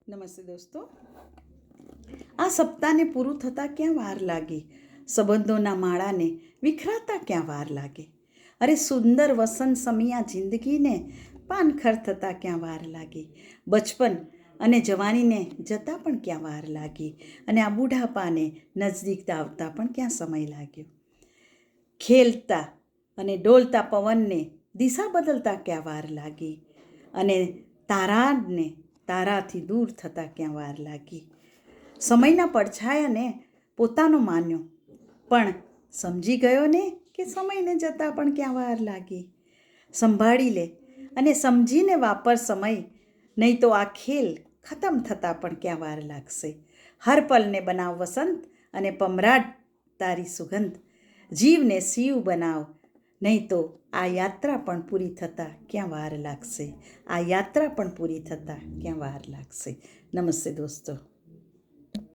નમસ્તે દોસ્તો, આ સપ્તાહને પૂરું થતાં ક્યાં વાર લાગે, સંબંધોના માળાને વિખરાતા ક્યાં વાર લાગે. અરે સુંદર વસંત સમિયા જિંદગીને પાનખર થતાં ક્યાં વાર લાગે. બચપન અને જવાનીને જતાં પણ ક્યાં વાર લાગી, અને આ બુઢાપાને નજદીક આવતા પણ ક્યાં સમય લાગ્યો. ખેલતા અને ડોલતા પવનને દિશા બદલતા ક્યાં વાર લાગી, અને તારાથી દૂર થતાં ક્યાં વાર લાગી. સમયના પડછાયાને પોતાનો માન્યો, પણ સમજી ગયો ને કે સમયને જતાં પણ ક્યાં વાર લાગી. સંભાળી લે અને સમજીને વાપર સમય, નહીં તો આ ખેલ ખતમ થતાં પણ ક્યાં વાર લાગશે. હર પલને બનાવ વસંત અને પમરાટ તારી સુગંધ. જીવને શિવ બનાવ, નહીં તો આ યાત્રા પણ પૂરી થતાં ક્યાં વાર લાગશે. આ યાત્રા પણ પૂરી થતાં ક્યાં વાર લાગશે. નમસ્તે દોસ્તો.